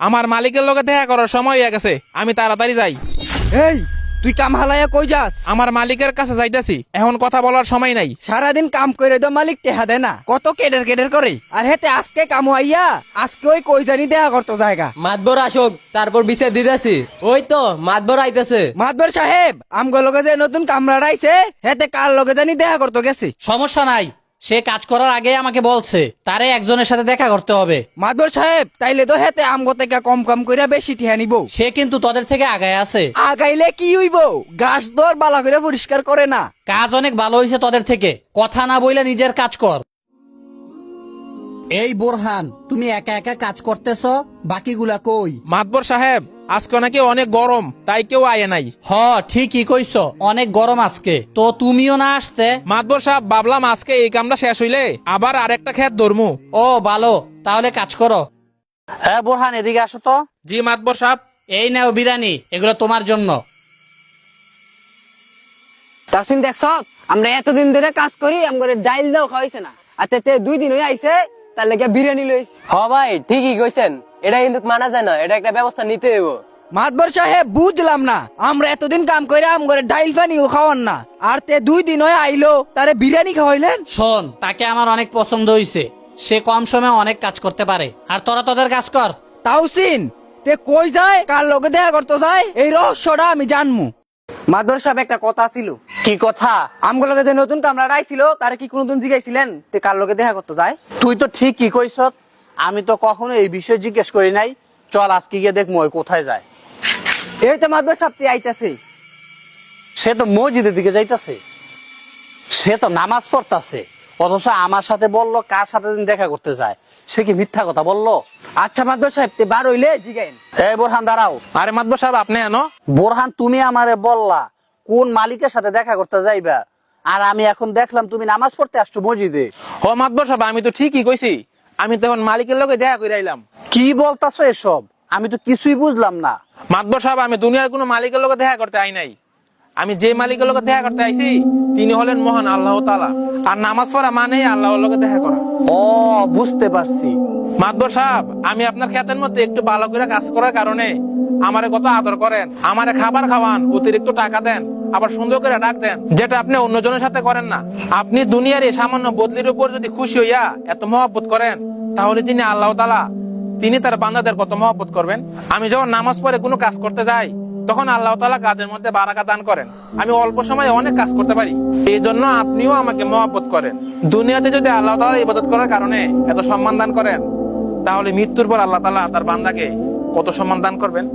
আমার মালিকের লগে দেখা করার সময় হয়ে গেছে, আমি তাড়াতাড়ি যাই। এই তুই কাম হালাইয়া কই যাস? আমার মালিকের কাছে যাইতাছি, এখন কথা বলার সময় নাই। সারাদিন কাম করে তো মালিক টেহা দেয় না, কত কেডের কেডের করে। আর হেতে আজকে কাম হইয়া আজকে ওই কই জানি দেখা করতো জায়গা। মাতবর আসুক, তারপর বিচার দিতেছি। ওই তো মাতবর আইতেছে। মাতবর সাহেব, আমগো লগে যে নতুন কামরা আইছে হেতে কার লগে জানি দেখা করতে গেছে। সমস্যা নাই, সে কাজ করার আগে আমাকে বলছে তারে একজনের সাথে দেখা করতে হবে। মাতবর সাহেব, তাইলে তো হেতে আমগো থেকে কম কম কইরা বেশি টিহা নিব। সে কিন্তু তোদের থেকে আগায় আছে। আগাইলে কি হইব? গাছ দর বালা করে পরিষ্কার করে না। কাজ অনেক ভালো হয়েছে তোদের থেকে, কথা না বইলে নিজের কাজ কর। এই বোরহান, তুমি একা একা কাজ করতেছ, বাকিগুলা কই? মাতবর সাহেব, আজকে নাকি অনেক গরম, তাই কেউ আয়ে নাই। হ, ঠিকই কইছ, অনেক গরম আজকে, তো তুমিও না আসতে। মাতবর সাহেব, ভাবলাম আজকে এই কামটা শেষ হইলে আবার আরেকটা খেত ধরমু। ও ভালো, তাহলে কাজ করো। হ্যাঁ বোরহান, এদিকে আসো তো। জি মাতবর সাহেব। এই নাও বিরিয়ানি, এগুলো তোমার জন্য। তাসিন দেখছ, আমরা এতদিন ধরে কাজ করি, আমগরে ডাইল দাও খাওয়াইছে না। আর তে 2 দিন হই আইছে, তার লাগি বিরিয়ানি লইছে। হ ভাই, ঠিকই কইছেন, এটা কিন্তু মানা যায় না, এটা একটা ব্যবস্থা নিতে হইব। মাতবর সাহেব, বুঝলাম না, আমরা এতদিন কাম করে আমগরে ডাইল পানিও খাওয়ান না, আর তে 2 দিন হই আইলো তারে বিরিয়ানি খাওয়াইলেন। শোন, তাকে আমার অনেক পছন্দ হইছে, সে কম সময়ে অনেক কাজ করতে পারে, আর তোরা তোদের কাজ কর। তাওসিন, তে কই যায়, কার লগে দেখা করতে যায়, এই রহস্যটা আমি জানমু। মাতবর সাহেব, একটা কথা ছিল। কি কথা? আমগো লগে যে নতুন কামরা আইছিল, তারে কি কোনদিন জিগাইছিলেন তে কার লগে দেখা করতে যায়? তুই তো ঠিকই কইছ, আমি তো কখনো এই বিষয়ে জিজ্ঞেস করি নাই। চল আজকে গিয়ে দেখবো ওই কোথায় যায়। এই তো মাতবর সাহেব আইতাছে। সে তো মসজিদের দিকে যাইতাছে, সে তো নামাজ পড়তাছে, অথচ আমার সাথে বললো কার সাথে দিন দেখা করতে যায়। সে কি মিথ্যা কথা বললো? আচ্ছা মাতবর সাহেব, তে বার হইলে জিগাইন। এই বোরহান দাঁড়াও। আরে মাতবর সাহেব, আপনি এনো? বোরহান, তুমি আমারে বললা কোন মালিকের সাথে দেখা করতে যাইবা, আর আমি এখন দেখলাম তুমি নামাজ পড়তে আসছো মসজিদে। হ মাতবর সাহেব, আমি তো ঠিকই কইছি, আমি তখন মালিকের লগে দেখা করে আইলাম। কি বলতাছো এসব? আমি তো কিছুই বুঝলাম না। মাতবর সাহেব, আমি দুনিয়ার কোনো মালিকের লগে দেখা করতে আই নাই। আমি যে মালিকের লগে দেখা করতে আইছি তিনি হলেন মহান আল্লাহ তাআলা, আর নামাজ পড়া মানে আল্লাহর লগে দেখা করা। ও, বুঝতে পারছি। মাতবর সাহেব, আমি আপনার ক্ষেতের মধ্যে একটু ভালো করে কাজ করার কারণে আমারে কত আদর করেন, আমারে খাবার খাওয়ান, অতিরিক্ত টাকা দেন, আবার সুন্দর করে ডাক দেন, যেটা আপনি অন্যজনের সাথে করেন না। আপনি দুনিয়ার এই সামান্য বদলির উপর যদি খুশি হইয়া এত মহব্বত করেন, তাহলে যিনি আল্লাহ তাআলা, তিনি তার বান্দাদের কত মহব্বত করবেন। আমি যখন নামাজ পড়ে কোনো কাজ করতে যাই, তখন আল্লাহ তাআলা কাজের মধ্যে বারাকা দান করেন, আমি অল্প সময়ে অনেক কাজ করতে পারি। এই জন্য আপনিও আমাকে মহব্বত করেন। দুনিয়াতে যদি আল্লাহ তাআলা ইবাদত করার কারণে এত সম্মান দান করেন, তাহলে মৃত্যুর পর আল্লাহ তাআলা তার বান্দাকে কত সম্মান দান করবেন।